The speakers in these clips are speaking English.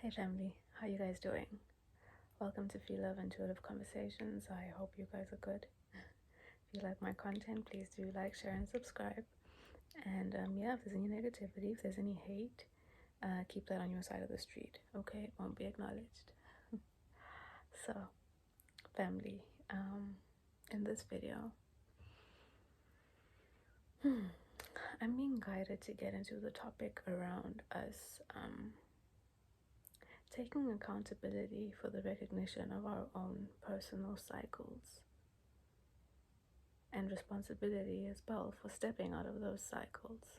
Hey family, how you guys doing? Welcome to Phie.Love Intuitive Conversations. I hope you guys are good. If you like my content, please do like, share, and subscribe. And yeah, if there's any negativity, if there's any hate, keep that on your side of the street. Okay, it won't be acknowledged. So, family, in this video, I'm being guided to get into the topic around us taking accountability for the recognition of our own personal cycles and responsibility as well for stepping out of those cycles,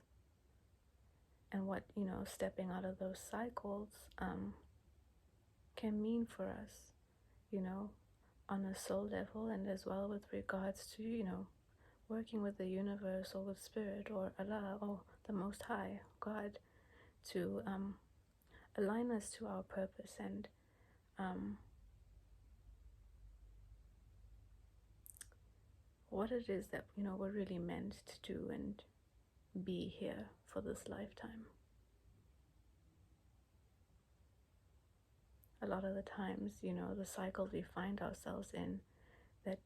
and what stepping out of those cycles can mean for us, on a soul level, and as well with regards to working with the universe or with spirit or Allah or the Most High God to align us to our purpose and what it is that we're really meant to do and be here for this lifetime. A lot of the times, the cycles we find ourselves in, that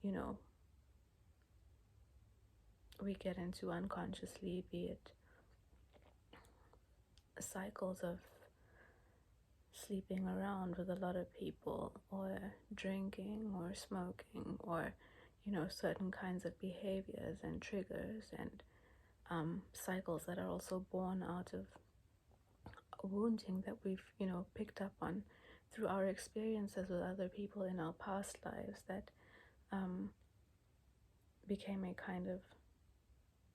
we get into unconsciously, be it cycles of sleeping around with a lot of people, or drinking, or smoking, or certain kinds of behaviors and triggers, and cycles that are also born out of wounding that we've picked up on through our experiences with other people in our past lives, that became a kind of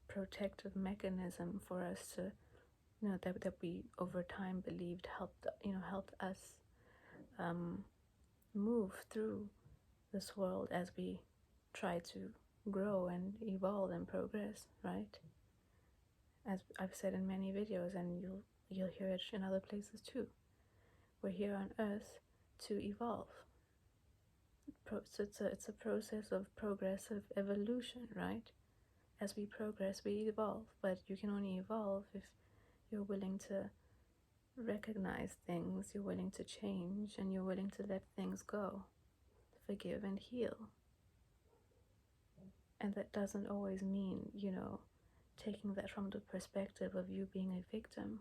protective mechanism for us to that we over time believed helped us move through this world as we try to grow and evolve and progress, right? As I've said in many videos, and you'll hear it in other places too, we're here on earth to evolve. So it's a process of progressive evolution, right? As we progress, we evolve, but you can only evolve if you're willing to recognize things, you're willing to change, and you're willing to let things go, forgive and heal. And that doesn't always mean, taking that from the perspective of you being a victim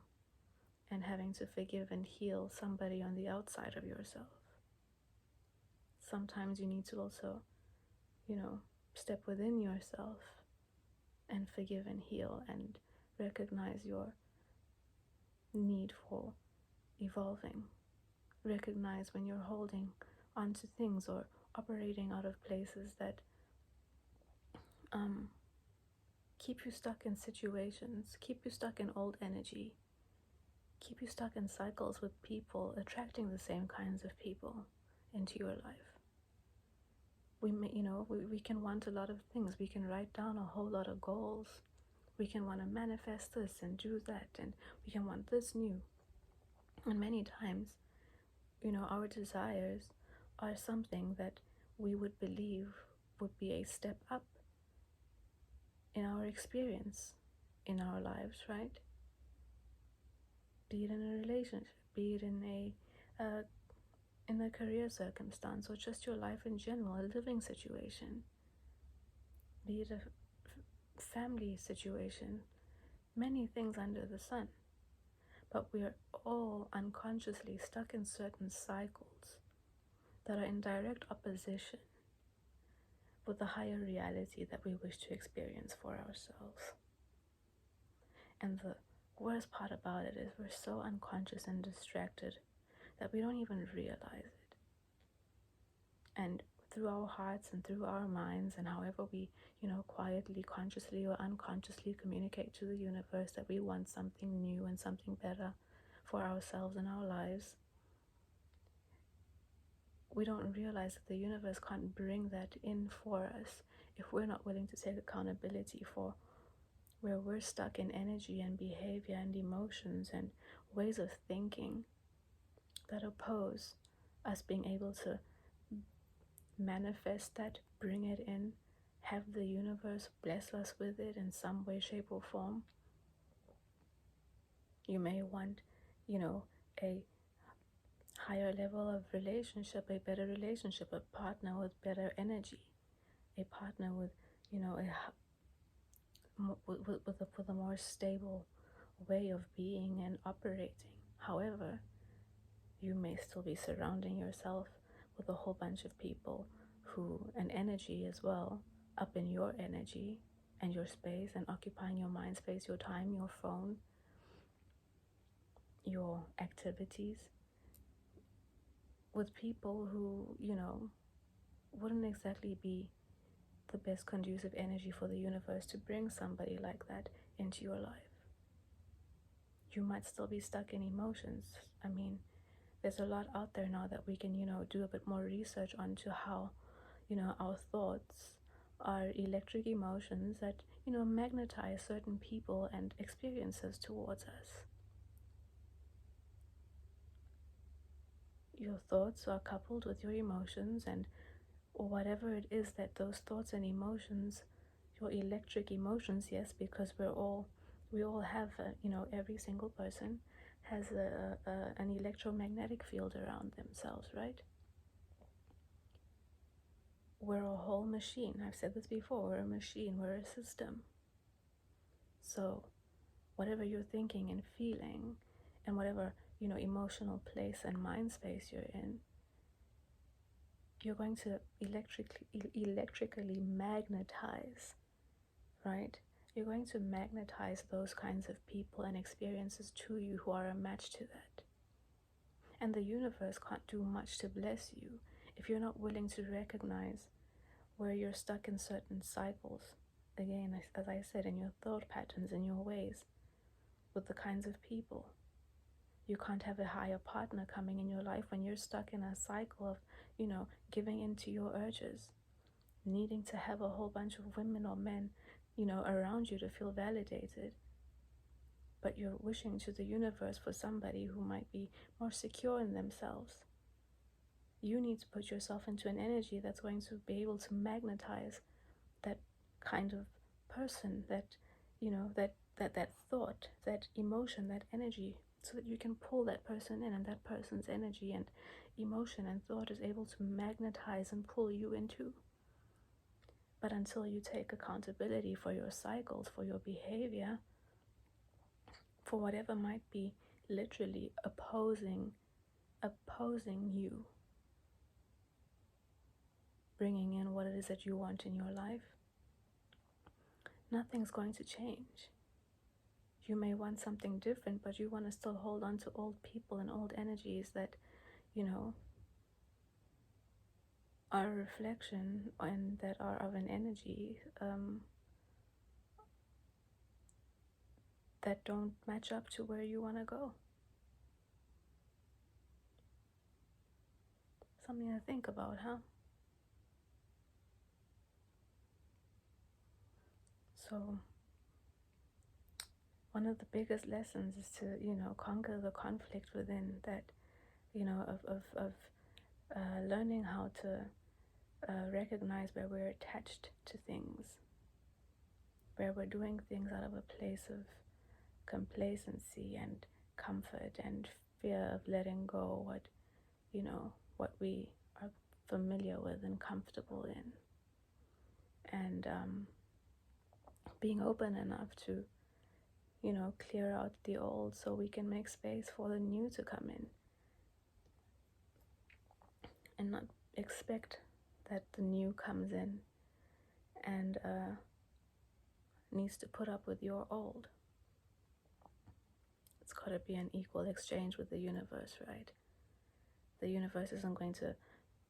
and having to forgive and heal somebody on the outside of yourself. Sometimes you need to also, step within yourself and forgive and heal and recognize your need for evolving. Recognize when you're holding onto things or operating out of places that keep you stuck in situations, keep you stuck in old energy, keep you stuck in cycles with people attracting the same kinds of people into your life. We may, we can want a lot of things. We can write down a whole lot of goals. We can want to manifest this and do that, and we can want this new. And many times, our desires are something that we would believe would be a step up in our experience in our lives, right? Be it in a relationship, be it in a career circumstance, or just your life in general, a living situation, be it a family situation, many things under the sun. But we are all unconsciously stuck in certain cycles that are in direct opposition with the higher reality that we wish to experience for ourselves. And the worst part about it is we're so unconscious and distracted that we don't even realize it. And through our hearts and through our minds, and however we, quietly, consciously or unconsciously communicate to the universe that we want something new and something better for ourselves and our lives, we don't realize that the universe can't bring that in for us if we're not willing to take accountability for where we're stuck in energy and behavior and emotions and ways of thinking that oppose us being able to manifest that, bring it in, have the universe bless us with it in some way, shape, or form. You may want, a higher level of relationship, a better relationship, a partner with better energy, a partner with, with a more stable way of being and operating. However, you may still be surrounding yourself with a whole bunch of people who, and energy as well, up in your energy and your space and occupying your mind space, your time, your phone, your activities, with people who, wouldn't exactly be the best conducive energy for the universe to bring somebody like that into your life. You might still be stuck in emotions. I mean, there's a lot out there now that we can, do a bit more research onto how, our thoughts are electric emotions that, magnetize certain people and experiences towards us. Your thoughts are coupled with your emotions, and or whatever it is that those thoughts and emotions, your electric emotions, yes, because we all have, every single person has an electromagnetic field around themselves, right? We're a whole machine. I've said this before. We're a machine. We're a system. So whatever you're thinking and feeling, and whatever, emotional place and mind space you're in, you're going to electrically magnetize, right? You're going to magnetize those kinds of people and experiences to you who are a match to that. And the universe can't do much to bless you if you're not willing to recognize where you're stuck in certain cycles. Again, as I said, in your thought patterns, in your ways, with the kinds of people. You can't have a higher partner coming in your life when you're stuck in a cycle of, giving into your urges, needing to have a whole bunch of women or men, around you to feel validated. But you're wishing to the universe for somebody who might be more secure in themselves. You need to put yourself into an energy that's going to be able to magnetize that kind of person, that thought, that emotion, that energy, so that you can pull that person in, and that person's energy and emotion and thought is able to magnetize and pull you into. But until you take accountability for your cycles, for your behavior, for whatever might be literally opposing you, bringing in what it is that you want in your life, nothing's going to change. You may want something different, but you want to still hold on to old people and old energies that, are a reflection and that are of an energy that don't match up to where you want to go. Something to think about, huh? So one of the biggest lessons is to, conquer the conflict within that, of learning how to recognize where we're attached to things, where we're doing things out of a place of complacency and comfort and fear of letting go what we are familiar with and comfortable in, and being open enough to clear out the old so we can make space for the new to come in, and not expect that the new comes in and needs to put up with your old. It's got to be an equal exchange with the universe, right? The universe isn't going to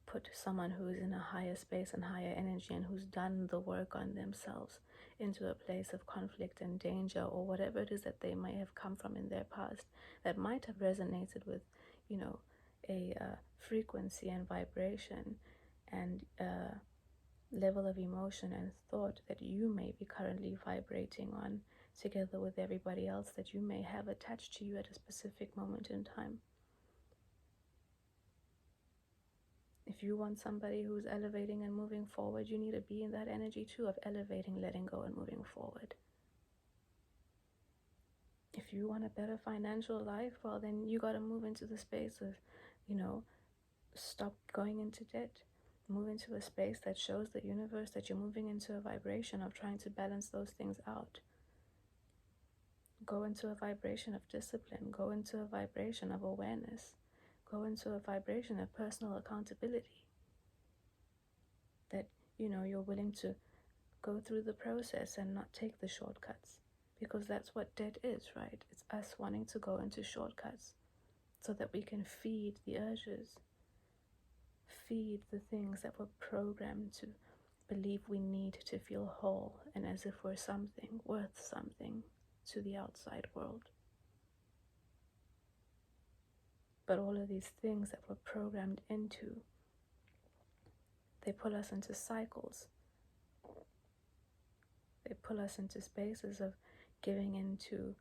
put someone who's in a higher space and higher energy and who's done the work on themselves into a place of conflict and danger, or whatever it is that they might have come from in their past that might have resonated with, a frequency and vibration and level of emotion and thought that you may be currently vibrating on, together with everybody else that you may have attached to you at a specific moment in time. If you want somebody who's elevating and moving forward, you need to be in that energy too, of elevating, letting go, and moving forward. If you want a better financial life, well, then you got to move into the space of Stop going into debt. Move into a space that shows the universe that you're moving into a vibration of trying to balance those things out. Go into a vibration of discipline. Go into a vibration of awareness. Go into a vibration of personal accountability. That, you're willing to go through the process and not take the shortcuts. Because that's what debt is, right? It's us wanting to go into shortcuts so that we can feed the urges, feed the things that we're programmed to believe we need to feel whole and as if we're something, worth something to the outside world. But all of these things that we're programmed into, they pull us into cycles. They pull us into spaces of giving into,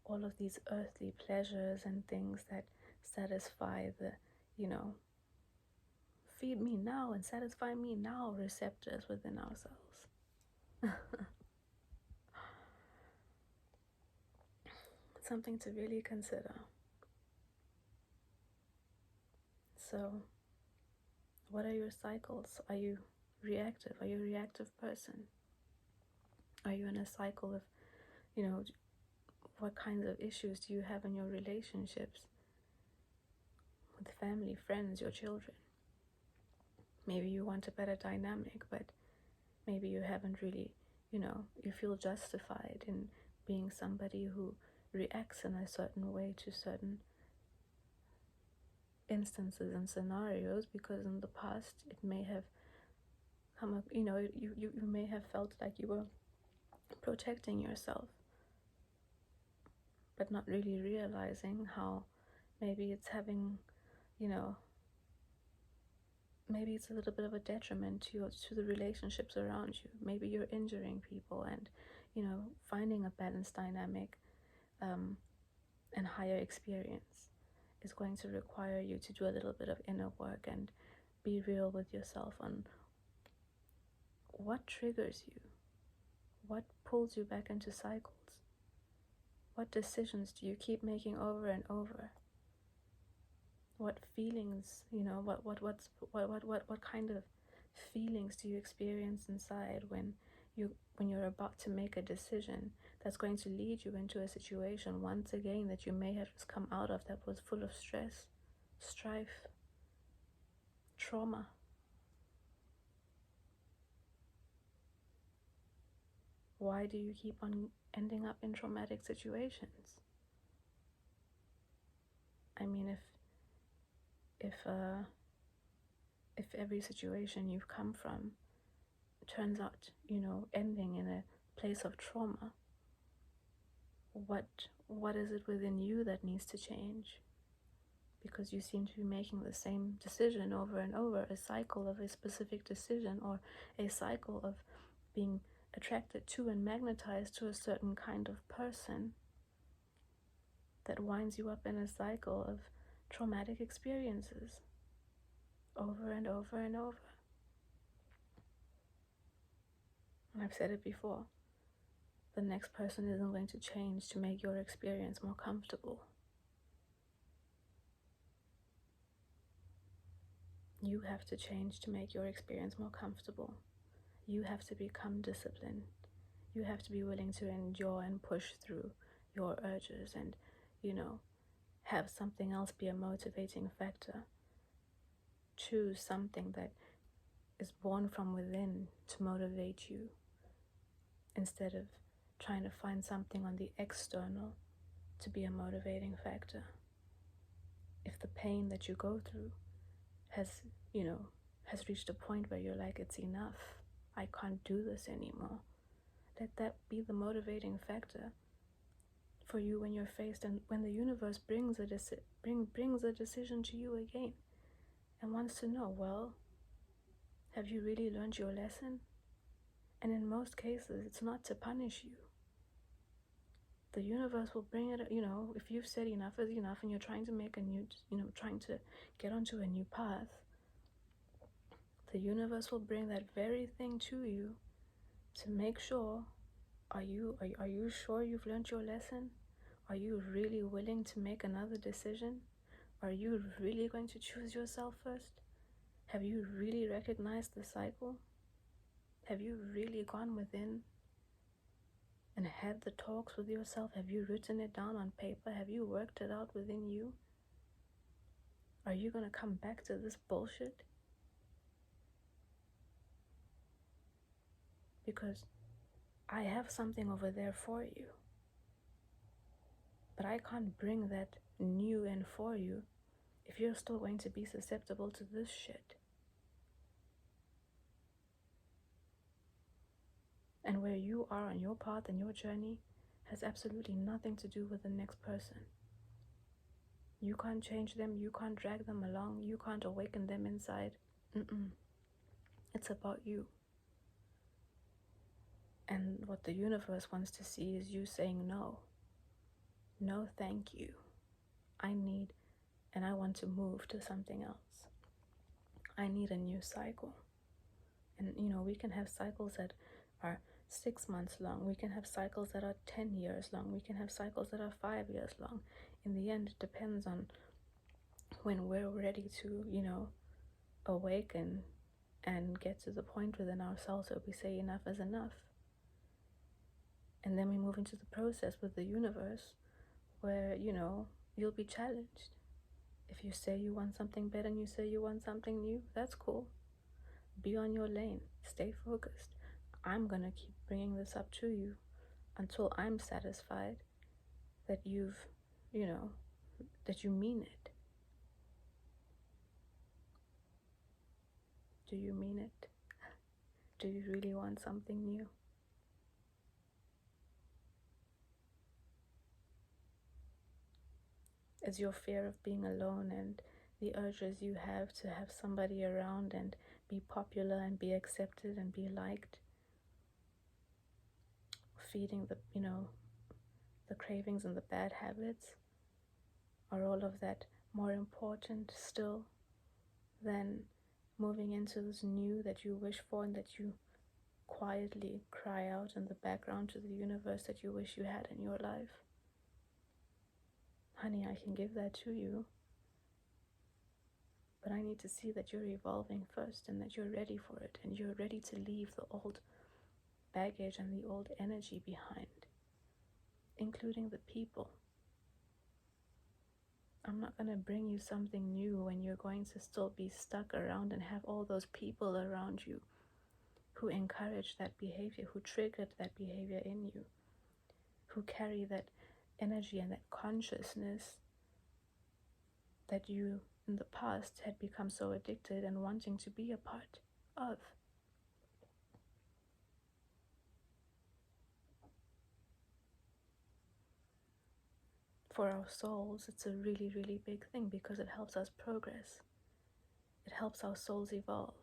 all of these earthly pleasures and things that satisfy the, feed me now and satisfy me now receptors within ourselves. Something to really consider. So, what are your cycles? Are you reactive? Are you a reactive person? Are you in a cycle of, what kinds of issues do you have in your relationships with family, friends, your children? Maybe you want a better dynamic, but maybe you haven't really, you feel justified in being somebody who reacts in a certain way to certain instances and scenarios because in the past it may have come up, you may have felt like you were protecting yourself, but not really realizing how maybe it's having, maybe it's a little bit of a detriment to the relationships around you. Maybe you're injuring people, and finding a balanced dynamic and higher experience is going to require you to do a little bit of inner work and be real with yourself on what triggers you, what pulls you back into cycles, what decisions do you keep making over and over, what feelings, what kind of feelings do you experience inside when you're about to make a decision that's going to lead you into a situation once again that you may have just come out of that was full of stress, strife, trauma. Why do you keep on ending up in traumatic situations? I mean, if every situation you've come from turns out, ending in a place of trauma, what is it within you that needs to change? Because you seem to be making the same decision over and over, a cycle of a specific decision, or a cycle of being attracted to and magnetized to a certain kind of person that winds you up in a cycle of traumatic experiences over and over and over. And I've said it before, the next person isn't going to change to make your experience more comfortable. You have to change to make your experience more comfortable. You have to become disciplined. You have to be willing to endure and push through your urges and, have something else be a motivating factor. Choose something that is born from within to motivate you instead of trying to find something on the external to be a motivating factor. If the pain that you go through has reached a point where you're like, it's enough, I can't do this anymore, let that be the motivating factor for you when you're faced and when the universe brings a decision to you again and wants to know, well, have you really learned your lesson? And in most cases, it's not to punish you. The universe will bring it, if you've said enough is enough and you're trying to make a new, trying to get onto a new path, the universe will bring that very thing to you to make sure, are you sure you've learned your lesson? Are you really willing to make another decision? Are you really going to choose yourself first? Have you really recognized the cycle? Have you really gone within and had the talks with yourself? Have you written it down on paper? Have you worked it out within you? Are you going to come back to this bullshit? Because I have something over there for you. But I can't bring that new in for you if you're still going to be susceptible to this shit. And where you are on your path and your journey has absolutely nothing to do with the next person. You can't change them, you can't drag them along, you can't awaken them inside. It's about you. And what the universe wants to see is you saying no. No, thank you. I need, and I want to move to something else. I need a new cycle. And we can have cycles that are 6 months long. We can have cycles that are 10 years long. We can have cycles that are 5 years long. In the end, it depends on when we're ready to, awaken and get to the point within ourselves where we say enough is enough. And then we move into the process with the universe where, you'll be challenged. If you say you want something better and you say you want something new, that's cool. Be on your lane. Stay focused. I'm going to keep bringing this up to you until I'm satisfied that that you mean it. Do you mean it? Do you really want something new? Is your fear of being alone and the urges you have to have somebody around and be popular and be accepted and be liked feeding the cravings and the bad habits? Are all of that more important still than moving into this new that you wish for and that you quietly cry out in the background to the universe that you wish you had in your life? Honey, I can give that to you, but I need to see that you're evolving first and that you're ready for it and you're ready to leave the old baggage and the old energy behind, including the people. I'm not going to bring you something new when you're going to still be stuck around and have all those people around you who encourage that behavior, who triggered that behavior in you, who carry that energy and that consciousness that you in the past had become so addicted and wanting to be a part of. For our souls, it's a really, really big thing because it helps us progress. It helps our souls evolve.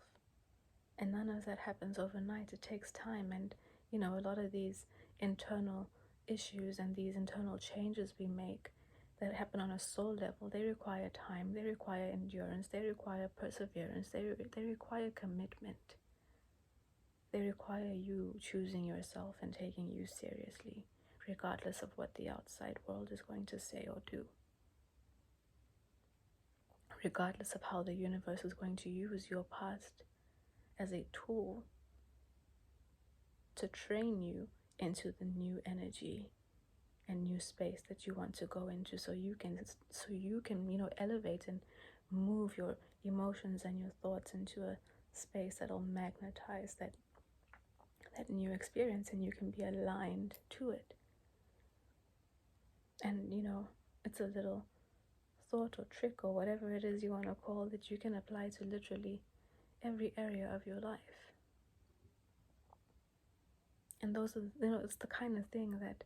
And none of that happens overnight. It takes time. And, a lot of these internal issues and these internal changes we make that happen on a soul level, they require time, they require endurance, they require perseverance, they require commitment. They require you choosing yourself and taking you seriously, regardless of what the outside world is going to say or do. Regardless of how the universe is going to use your past as a tool to train you into the new energy and new space that you want to go into, so you can elevate and move your emotions and your thoughts into a space that'll magnetize that new experience, and you can be aligned to it. And it's a little thought or trick or whatever it is you want to call that you can apply to literally every area of your life. And those are, it's the kind of thing that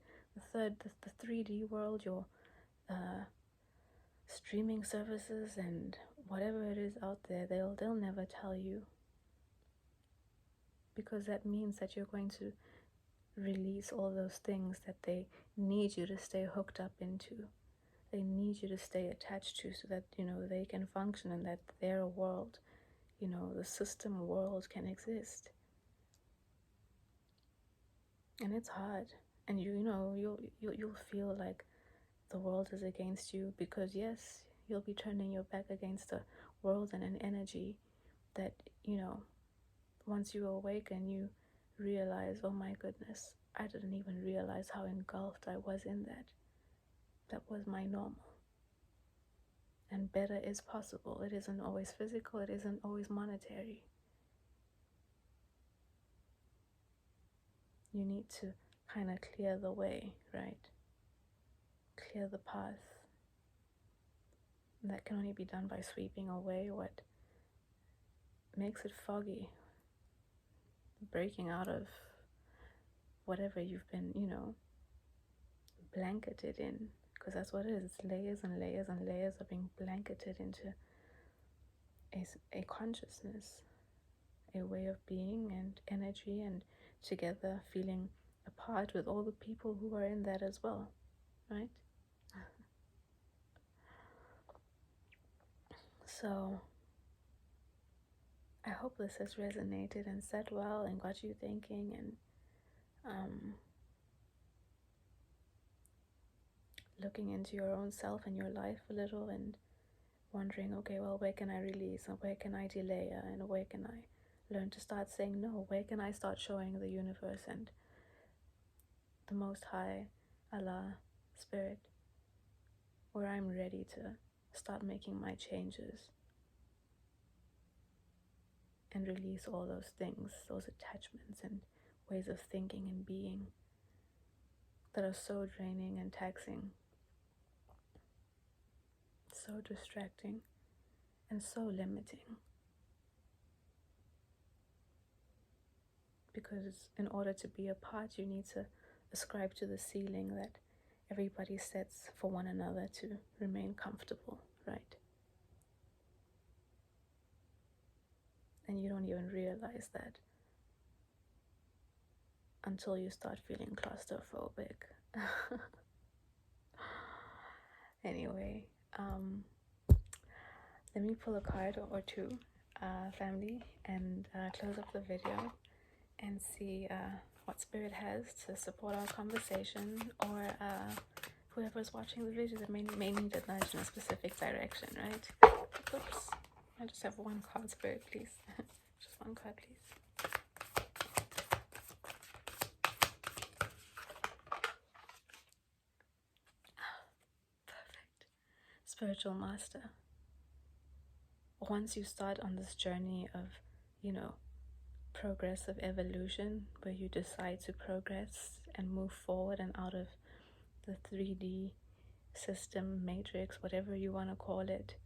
the 3D world, your streaming services and whatever it is out there, they'll never tell you, because that means that you're going to release all those things that they need you to stay hooked up into. They need you to stay attached to, so that they can function and that their world, the system world, can exist. And it's hard, and you'll feel like the world is against you, because yes, You'll be turning your back against a world and an energy that, once you awaken, you realize, oh my goodness, I didn't even realize how engulfed I was in that. That was my normal. And better is possible. It isn't always physical, it isn't always monetary. You need to kind of clear the way, right? Clear the path. And that can only be done by sweeping away what makes it foggy, breaking out of whatever you've been, blanketed in, because that's what it is. It's layers and layers and layers of being blanketed into a consciousness, a way of being and energy, and together feeling a part with all the people who are in that as well, right? So I hope this has resonated and sat well and got you thinking, and looking into your own self and your life a little, and wondering, okay, well, where can I release, and where can I delay, and where can I learn to start saying no? Where can I start showing the universe and the Most High, Allah, Spirit, where I'm ready to start making my changes and release all those things, those attachments and ways of thinking and being that are so draining and taxing, so distracting, and so limiting. Because in order to be a part, you need to ascribe to the ceiling that everybody sets for one another to remain comfortable, right? And you don't even realize that until you start feeling claustrophobic. Anyway, let me pull a card or two, family, and close up the video and see what Spirit has to support our conversation, or whoever's watching the video that may need a nudge in a specific direction, right? Oops. I just have one card, Spirit, please. Just one card, please. Perfect. Spiritual Master. Once you start on this journey of, progressive evolution, where you decide to progress and move forward and out of the 3D system, matrix, whatever you want to call it,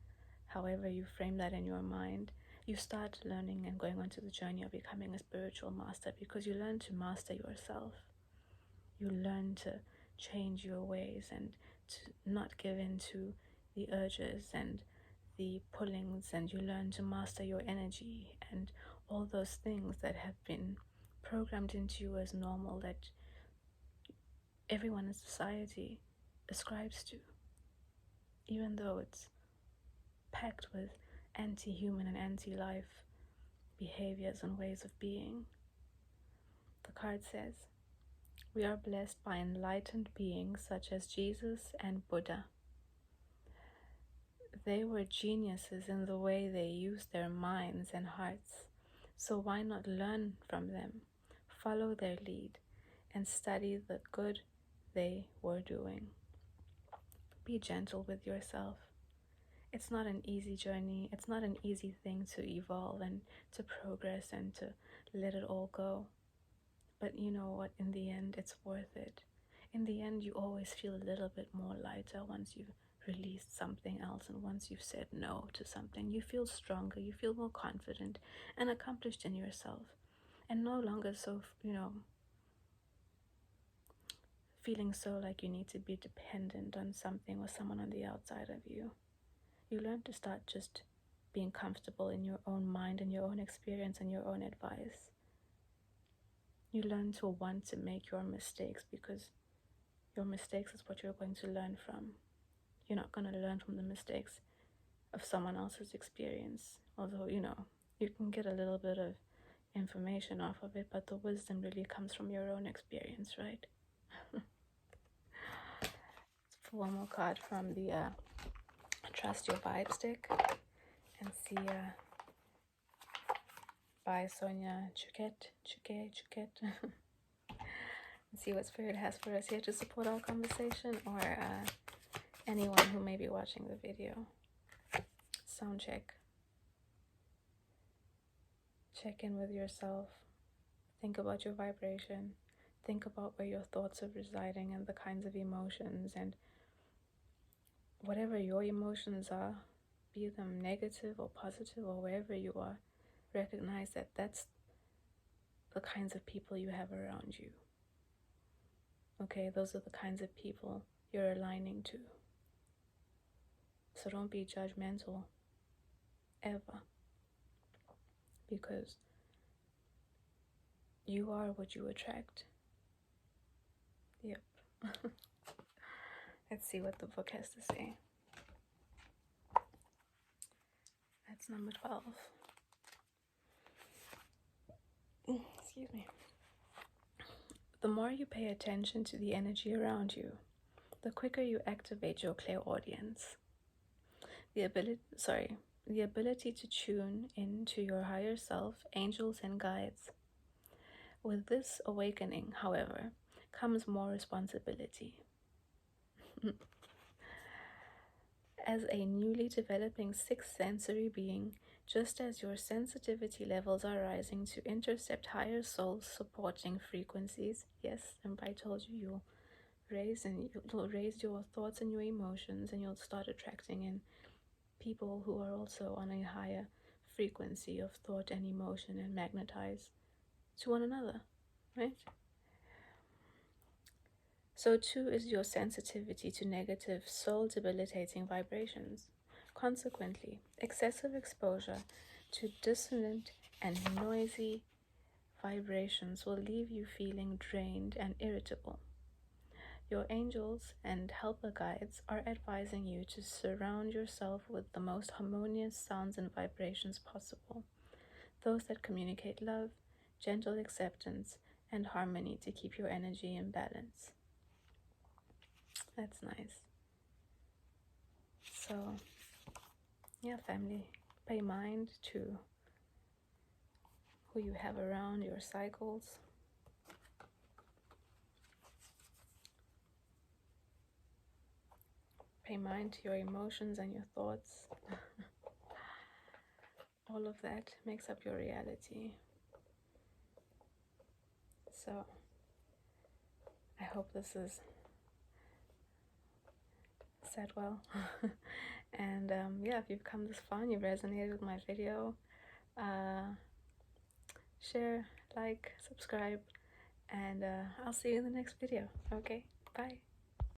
however you frame that in your mind, you start learning and going onto the journey of becoming a spiritual master, because you learn to master yourself. You learn to change your ways and to not give in to the urges and the pullings, and you learn to master your energy and all those things that have been programmed into you as normal, that everyone in society ascribes to, even though it's packed with anti-human and anti-life behaviors and ways of being. The card says, we are blessed by enlightened beings such as Jesus and Buddha. They were geniuses in the way they used their minds and hearts, so why not learn from them, follow their lead, and study the good they were doing? Be gentle with yourself. It's not an easy journey. It's not an easy thing to evolve and to progress and to let it all go. But you know what? In the end, it's worth it. In the end, you always feel a little bit more lighter once you've released something else, and once you've said no to something. You feel stronger, you feel more confident and accomplished in yourself, and no longer so, feeling so like you need to be dependent on something or someone on the outside of you. You learn to start just being comfortable in your own mind and your own experience and your own advice. You learn to want to make your mistakes, because your mistakes is what you're going to learn from. You're not going to learn from the mistakes of someone else's experience, although, you can get a little bit of information off of it, but the wisdom really comes from your own experience, right? Let's pull one more card from the trust your vibe stick and see by Sonia Chuket and see what Spirit has for us here to support our conversation, or anyone who may be watching the video. Sound check. Check in with yourself. Think about your vibration. Think about where your thoughts are residing and the kinds of emotions, and whatever your emotions are, be them negative or positive or wherever you are, recognize that that's the kinds of people you have around you. Okay, those are the kinds of people you're aligning to. So don't be judgmental, ever. Because you are what you attract. Yep. Let's see what the book has to say. That's number 12. Excuse me. The more you pay attention to the energy around you, the quicker you activate your clairaudience. The ability to tune into your higher self, angels, and guides. With this awakening, however, comes more responsibility. As a newly developing sixth sensory being, just as your sensitivity levels are rising to intercept higher soul supporting frequencies, yes, and I told you you'll raise your thoughts and your emotions, and you'll start attracting in people who are also on a higher frequency of thought and emotion and magnetize to one another, right? So too is your sensitivity to negative, soul-debilitating vibrations. Consequently, excessive exposure to dissonant and noisy vibrations will leave you feeling drained and irritable. Your angels and helper guides are advising you to surround yourself with the most harmonious sounds and vibrations possible, those that communicate love, gentle acceptance, and harmony to keep your energy in balance. That's nice. So, yeah, family, pay mind to who you have around, your cycles. Pay mind to your emotions and your thoughts. All of that makes up your reality. So, I hope this is said well. And yeah, if you've come this far and you've resonated with my video, share, like, subscribe, and I'll see you in the next video. Okay, bye.